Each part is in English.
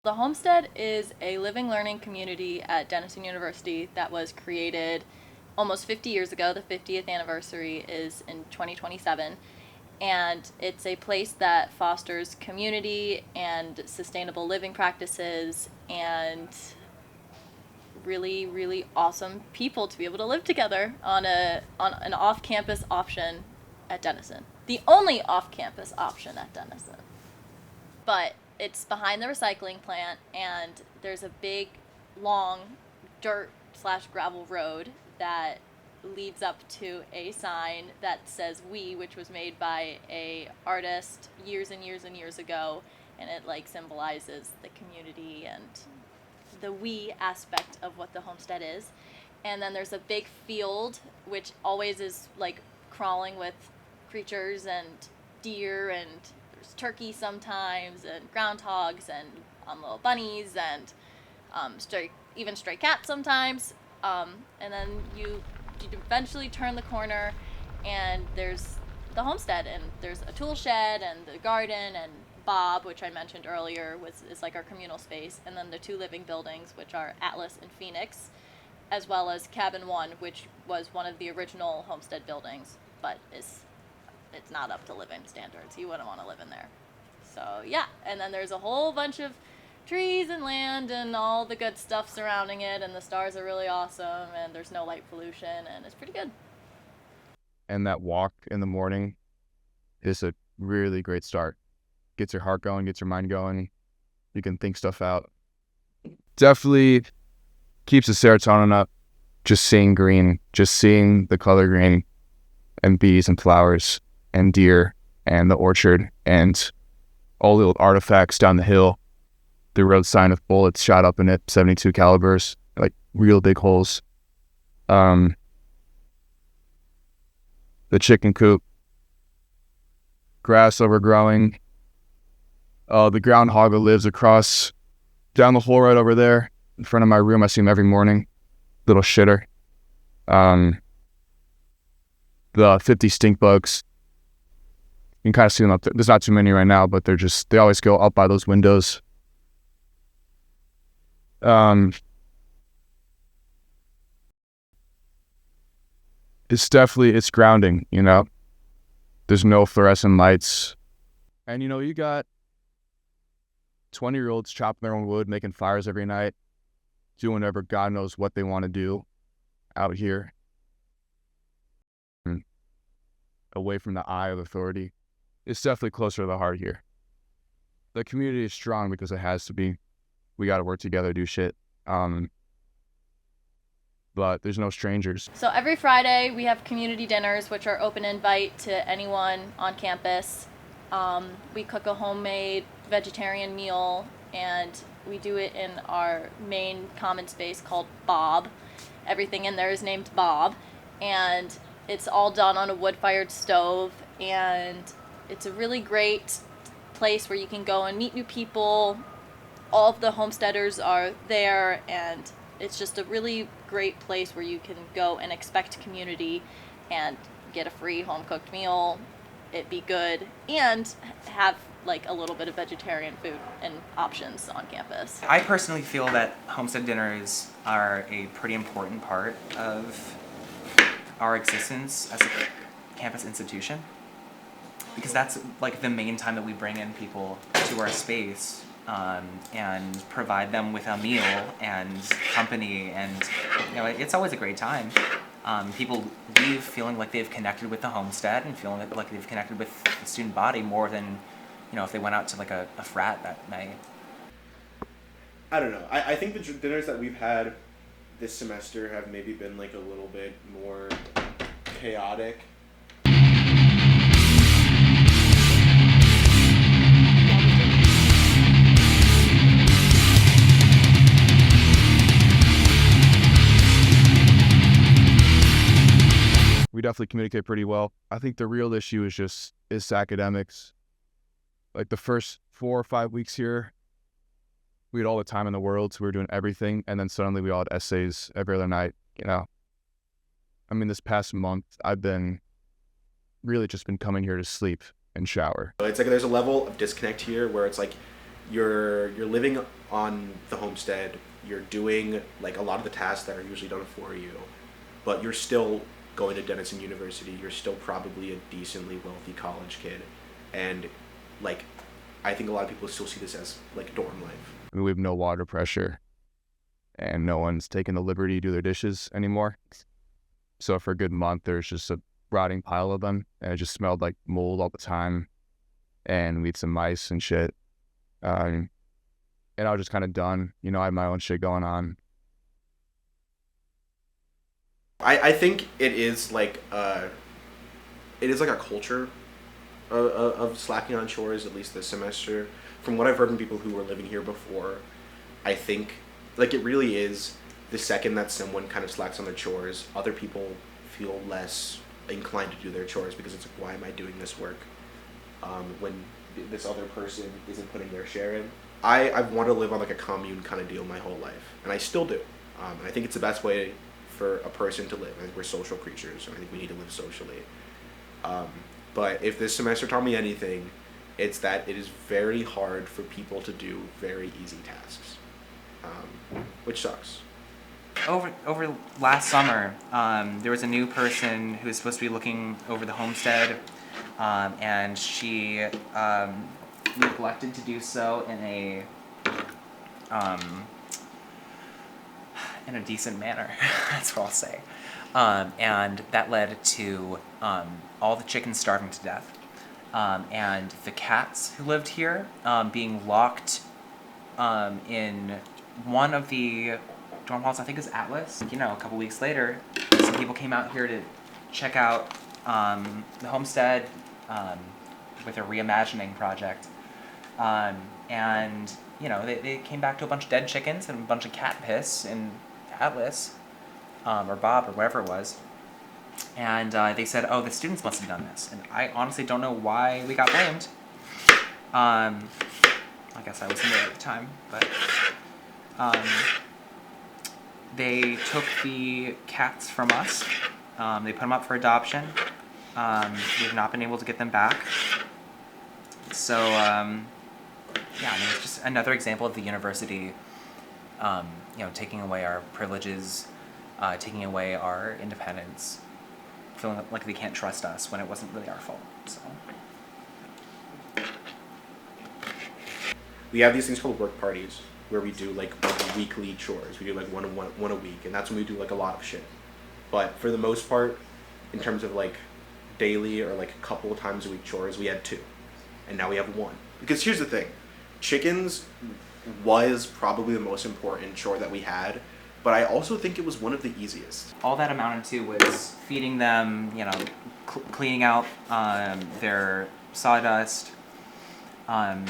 The Homestead is a living learning community at Denison University that was created almost 50 years ago. The 50th anniversary is in 2027. And it's a place that fosters community and sustainable living practices and really, really awesome people to be able to live together on an off-campus option at Denison. The only off-campus option at Denison. But it's behind the recycling plant, and there's a big, long dirt slash gravel road that leads up to a sign that says "We," which was made by a artist years and years and years ago, and it like symbolizes the community and the "we" aspect of what the homestead is. And then there's a big field which always is like crawling with creatures and deer, and there's turkey sometimes, and groundhogs, and little bunnies, and stray cats sometimes. And then you eventually turn the corner, and there's the homestead, and there's a tool shed, and the garden, and Bob, which I mentioned earlier, is like our communal space, and then the two living buildings, which are Atlas and Phoenix, as well as Cabin 1, which was one of the original homestead buildings, but it's not up to living standards. You wouldn't want to live in there. So yeah, and then there's a whole bunch of trees and land and all the good stuff surrounding it, and the stars are really awesome, and there's no light pollution, and it's pretty good. And that walk in the morning is a really great start. Gets your heart going, gets your mind going. You can think stuff out. Definitely keeps the serotonin up. Just seeing green, just seeing the color green, and bees and flowers and deer and the orchard and all the little artifacts down the hill. The road sign with bullets shot up in it, 72 calibers, like real big holes. The chicken coop, grass overgrowing. The groundhog that lives across down the hole right over there in front of my room. I see him every morning. Little shitter. The 50 stink bugs. You can kind of see them up there. There's not too many right now, but they always go up by those windows. It's grounding, you know. There's no fluorescent lights. And you got 20-year-olds chopping their own wood, making fires every night, doing whatever God knows what they want to do out here. Away from the eye of authority. It's definitely closer to the heart here. The community is strong because it has to be. We got to work together, do shit. But there's no strangers. So every Friday we have community dinners, which are open invite to anyone on campus. We cook a homemade vegetarian meal, and we do it in our main common space called Bob. Everything in there is named Bob, and it's all done on a wood-fired stove, and it's a really great place where you can go and meet new people. All of the homesteaders are there, and it's just a really great place where you can go and expect community and get a free home-cooked meal, it be good, and have like a little bit of vegetarian food and options on campus. I personally feel that homestead dinners are a pretty important part of our existence as a campus institution, because that's like the main time that we bring in people to our space, and provide them with a meal and company, and it's always a great time. People leave feeling like they've connected with the homestead and feeling like they've connected with the student body more than if they went out to like a frat that night. I don't know. I think the dinners that we've had this semester have maybe been like a little bit more chaotic. We definitely communicate pretty well. I think the real issue is academics. Like the first 4 or 5 weeks here, we had all the time in the world, so we were doing everything, and then suddenly we all had essays every other night, I mean, this past month, I've been really just been coming here to sleep and shower. It's like there's a level of disconnect here where it's like you're living on the homestead. You're doing like a lot of the tasks that are usually done for you, but you're still going to Denison University. You're still probably a decently wealthy college kid, and like I think a lot of people still see this as like dorm life. I mean, we have no water pressure, and no one's taking the liberty to do their dishes anymore. So for a good month, there's just a rotting pile of them, and it just smelled like mold all the time, and we had some mice and shit. And I was just kind of done. You know, I had my own shit going on. I think it is like a culture of slacking on chores, at least this semester. From what I've heard from people who were living here before, I think like it really is the second that someone kind of slacks on their chores, other people feel less inclined to do their chores because it's like, why am I doing this work when this other person isn't putting their share in? I want to live on like a commune kind of deal my whole life, and I still do. And I think it's the best way for a person to live. I think we're social creatures, and I think we need to live socially. But if this semester taught me anything, it's that it is very hard for people to do very easy tasks, which sucks. Over last summer, there was a new person who was supposed to be looking over the homestead, and she neglected to do so in a decent manner. That's what I'll say. And that led to all the chickens starving to death, and the cats who lived here being locked in one of the dorm halls. I think it was Atlas. You know, a couple weeks later, some people came out here to check out the homestead with a reimagining project. And, you know, they came back to a bunch of dead chickens and a bunch of cat piss in Atlas, or Bob, or whatever it was. And they said, oh, the students must have done this. And I honestly don't know why we got blamed. I guess I wasn't there at the time, but they took the cats from us. They put them up for adoption. We've not been able to get them back. So, yeah, I mean, it's just another example of the university, you know, taking away our privileges, taking away our independence, feeling like they can't trust us when it wasn't really our fault. So. We have these things called work parties where we do like weekly chores. We do like one a week, and that's when we do like a lot of shit. But for the most part, in terms of like daily or like a couple of times a week chores, we had 2, and now we have 1. Because here's the thing, chickens was probably the most important chore that we had, but I also think it was one of the easiest. All that amounted to was feeding them, you know, cleaning out their sawdust, and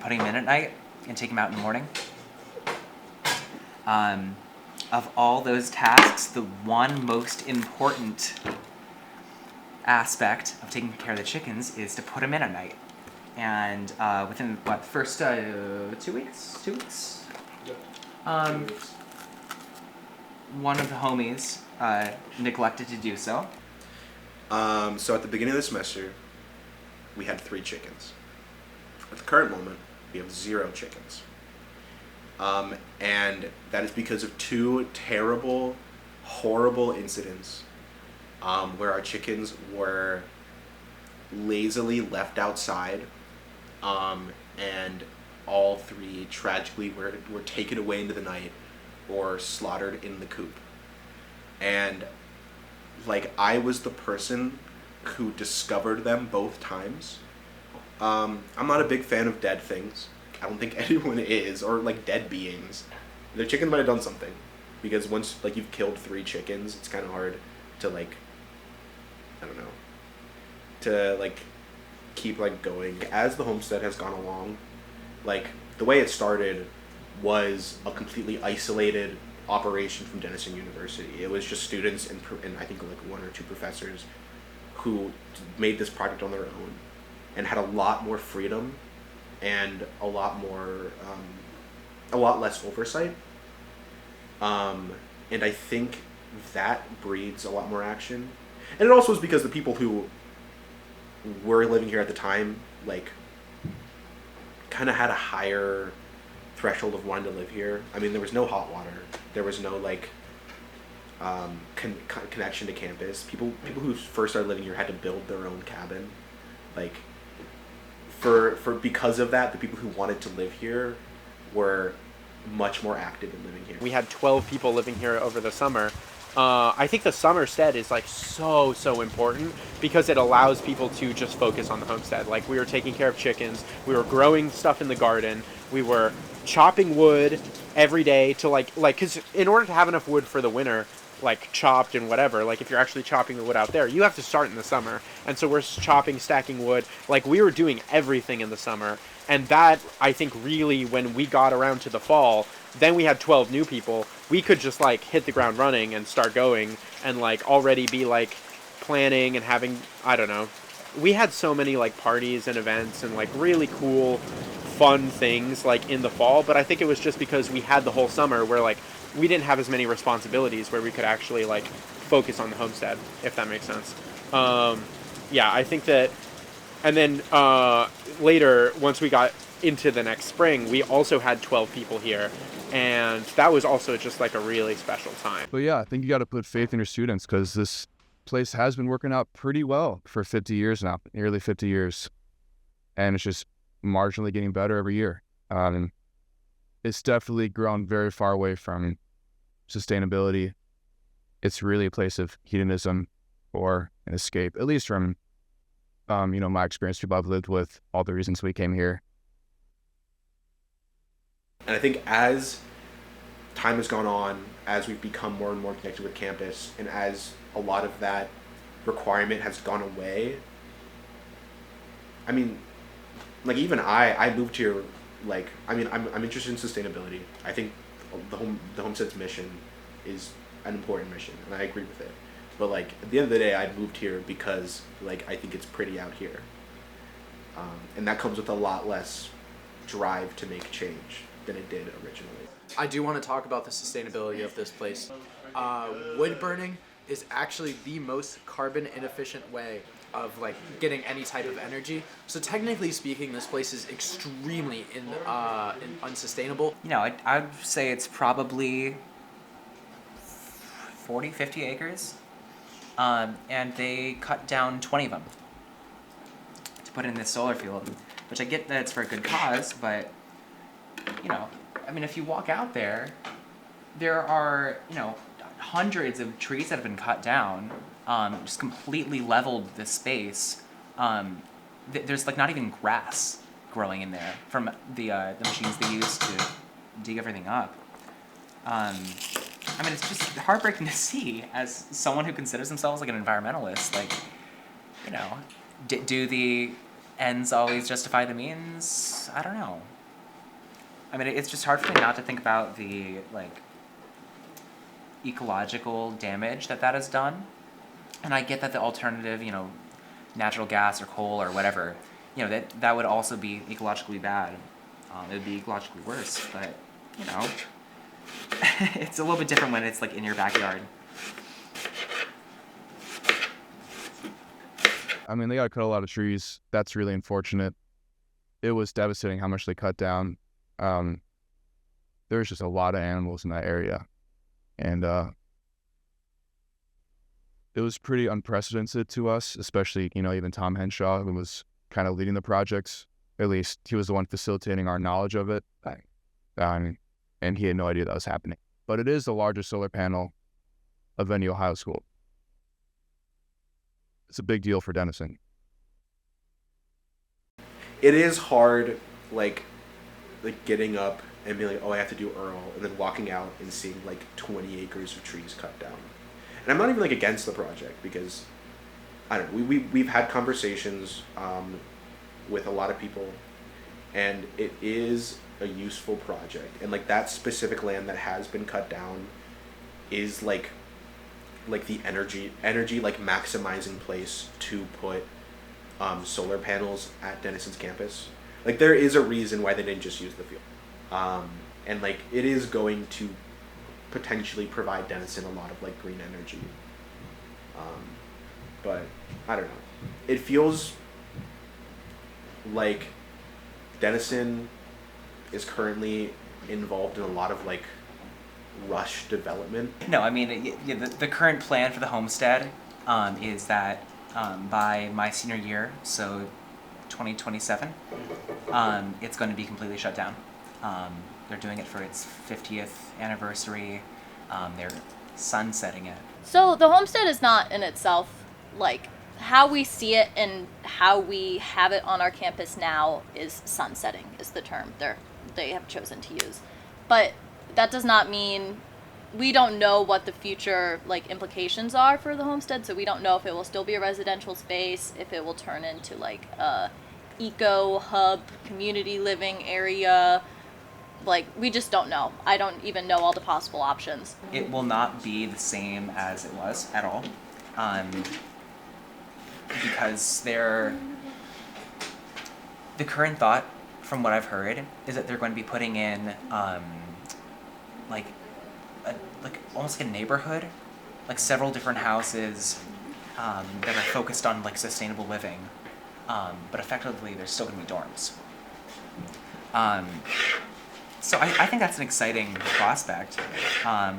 putting them in at night and taking them out in the morning. Of all those tasks, the one most important aspect of taking care of the chickens is to put them in at night. And within the first 2 weeks? 2 weeks? Yeah. 2 weeks. One of the homies neglected to do so. So at the beginning of the semester, we had 3 chickens. At the current moment, we have 0 chickens. And that is because of 2 terrible, horrible incidents where our chickens were lazily left outside, and all 3 tragically were taken away into the night or slaughtered in the coop. And like, I was the person who discovered them both times. I'm not a big fan of dead things. I don't think anyone is, or like dead beings. The chicken might have done something, because once like you've killed 3 chickens, it's kind of hard to like, I don't know, to like keep like going. As the homestead has gone along, like the way it started was a completely isolated operation from Denison University. It was just students and I think like 1 or 2 professors who made this project on their own and had a lot more freedom and a lot less oversight. And I think that breeds a lot more action. And it also is because the people who were living here at the time, like, kind of had a higher threshold of wanting to live here. I mean, there was no hot water. There was no like connection to campus. People who first started living here had to build their own cabin. Like for because of that, the people who wanted to live here were much more active in living here. We had 12 people living here over the summer. I think the summerstead is like so important because it allows people to just focus on the homestead. Like we were taking care of chickens, we were growing stuff in the garden, we were chopping wood every day to like because in order to have enough wood for the winter, like chopped and whatever, like if you're actually chopping the wood out there, you have to start in the summer. And so we're chopping, stacking wood, like we were doing everything in the summer. And that, I think, really, when we got around to the fall, then we had 12 new people. We could just like hit the ground running and start going and like already be like planning and having, I don't know. We had so many like parties and events and like really cool, fun things like in the fall. But I think it was just because we had the whole summer where like we didn't have as many responsibilities where we could actually like focus on the homestead, if that makes sense. Yeah, I think that. And then later, once we got into the next spring, we also had 12 people here. And that was also just like a really special time. But yeah, I think you got to put faith in your students because this place has been working out pretty well for 50 years now, nearly 50 years. And it's just marginally getting better every year. It's definitely grown very far away from sustainability. It's really a place of hedonism or an escape, at least from my experience, people I've lived with, all the reasons we came here. And I think as time has gone on, as we've become more and more connected with campus, and as a lot of that requirement has gone away, I mean, like even I moved here, like, I mean, I'm interested in sustainability. I think the Homestead's mission is an important mission, and I agree with it. But like at the end of the day, I moved here because like I think it's pretty out here, and that comes with a lot less drive to make change than it did originally. I do want to talk about the sustainability of this place. Wood burning is actually the most carbon inefficient way of like getting any type of energy. So technically speaking, this place is extremely unsustainable. You know, I'd say it's probably 40, 50 acres. And they cut down 20 of them to put in this solar field, which I get that it's for a good cause, but, you know, I mean, if you walk out there, there are, you know, hundreds of trees that have been cut down, just completely leveled the space. There's, like, not even grass growing in there from the machines they use to dig everything up. I mean, it's just heartbreaking to see as someone who considers themselves like an environmentalist. Like, you know, do the ends always justify the means? I don't know. I mean, it's just hard for me not to think about the like ecological damage that has done. And I get that the alternative, you know, natural gas or coal or whatever, you know, that would also be ecologically bad. It would be ecologically worse, but you know. It's a little bit different when it's like in your backyard. I mean, they got to cut a lot of trees. That's really unfortunate. It was devastating how much they cut down. There's just a lot of animals in that area. And it was pretty unprecedented to us, especially, you know, even Tom Henshaw, who was kind of leading the projects. At least he was the one facilitating our knowledge of it. And he had no idea that was happening. But it is the largest solar panel of any Ohio school. It's a big deal for Denison. It is hard, like getting up and being like, oh, I have to do Earl, and then walking out and seeing like 20 acres of trees cut down. And I'm not even like against the project because, I don't know, we've had conversations with a lot of people, and it is a useful project, and like that specific land that has been cut down is like the energy like maximizing place to put solar panels at Denison's campus. Like there is a reason why they didn't just use the field, and like it is going to potentially provide Denison a lot of like green energy, but I don't know, it feels like Denison is currently involved in a lot of like rush development. No, I mean, the current plan for the Homestead is that by my senior year, so 2027, it's going to be completely shut down. They're doing it for its 50th anniversary. They're sunsetting it. So the homestead is not in itself, like, how we see it and how we have it on our campus now is sunsetting is the term they have chosen to use. But that does not mean we don't know what the future like implications are for the homestead, so we don't know if it will still be a residential space, if it will turn into like a eco hub, community living area. Like, we just don't know. I don't even know all the possible options. It will not be the same as it was at all, because the current thought, from what I've heard, is that they're going to be putting in like almost like a neighborhood, like several different houses that are focused on like sustainable living, but effectively they're still going to be dorms. So I think that's an exciting prospect. I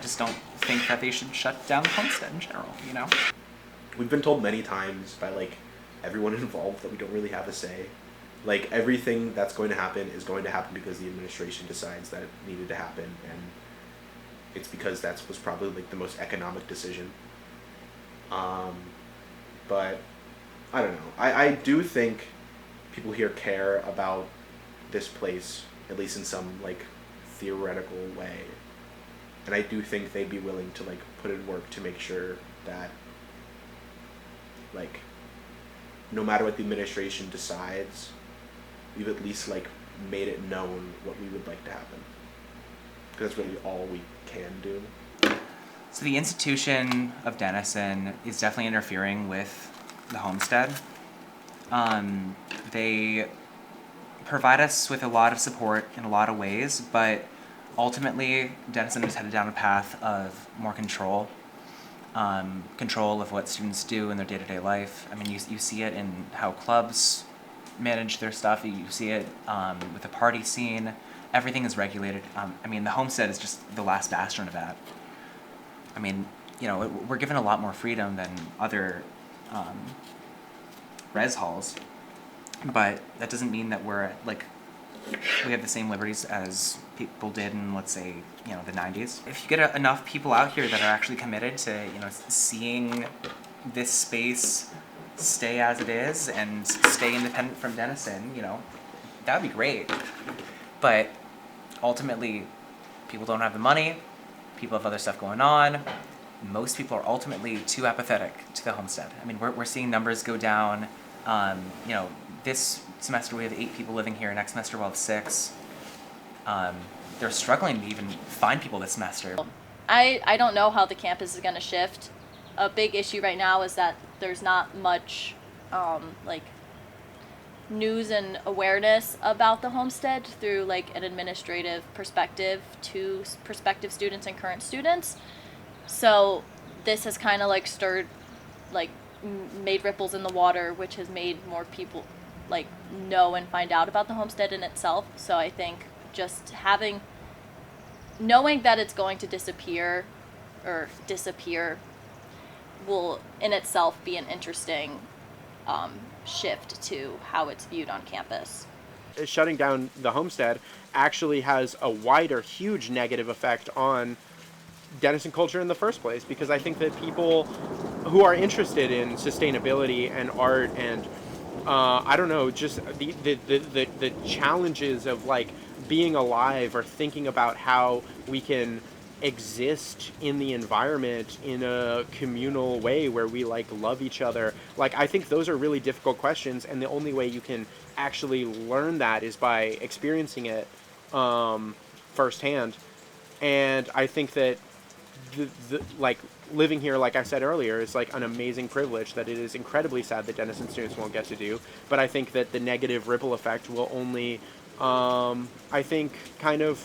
just don't think that they should shut down the homestead in general, you know? We've been told many times by like everyone involved that we don't really have a say. Like, everything that's going to happen is going to happen because the administration decides that it needed to happen, and it's because that was probably like the most economic decision. But I don't know. I do think people here care about this place, at least in some like theoretical way, and I do think they'd be willing to like put in work to make sure that like no matter what the administration decides, we've at least like made it known what we would like to happen, because that's really all we can do. So the institution of Denison is definitely interfering with the homestead. They provide us with a lot of support in a lot of ways, but ultimately Denison is headed down a path of more control. Control of what students do in their day-to-day life. I mean, you see it in how clubs manage their stuff. You see it with the party scene. Everything is regulated. I mean, the homestead is just the last bastion of that. I mean, you know, we're given a lot more freedom than other res halls, but that doesn't mean that we have the same liberties as people did in, let's say, you know, the 90s. If you get enough people out here that are actually committed to, you know, seeing this space stay as it is and stay independent from Denison, you know, that would be great. But ultimately, people don't have the money, people have other stuff going on. Most people are ultimately too apathetic to the homestead. I mean, we're seeing numbers go down. You know, this semester we have 8 people living here. Next semester we'll have 6. They're struggling to even find people this semester. I don't know how the campus is going to shift. A big issue right now is that there's not much like news and awareness about the homestead through like an administrative perspective to prospective students and current students. So this has kind of like stirred, like made ripples in the water, which has made more people like know and find out about the homestead in itself. So I think just knowing that it's going to disappear will in itself be an interesting shift to how it's viewed on campus. Shutting down the homestead actually has a wider, huge negative effect on Denison culture in the first place, because I think that people who are interested in sustainability and art and I don't know, just the challenges of like being alive or thinking about how we can exist in the environment in a communal way where we like love each other. Like, I think those are really difficult questions, and the only way you can actually learn that is by experiencing it firsthand. And I think that the like living here, like I said earlier, is like an amazing privilege that it is incredibly sad that Denison students won't get to do. But I think that the negative ripple effect will only I think kind of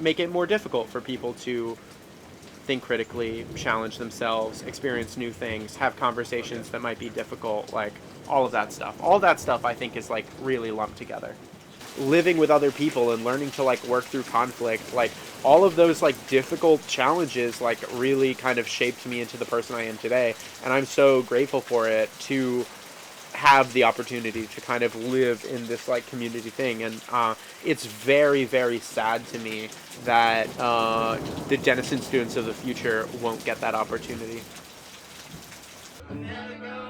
make it more difficult for people to think critically, challenge themselves, experience new things, have conversations that might be difficult, like all of that stuff. All that stuff I think is like really lumped together. Living with other people and learning to like work through conflict, like all of those like difficult challenges like really kind of shaped me into the person I am today, and I'm so grateful for it to have the opportunity to kind of live in this like community thing. And it's very, very sad to me that the Denison students of the future won't get that opportunity. Never go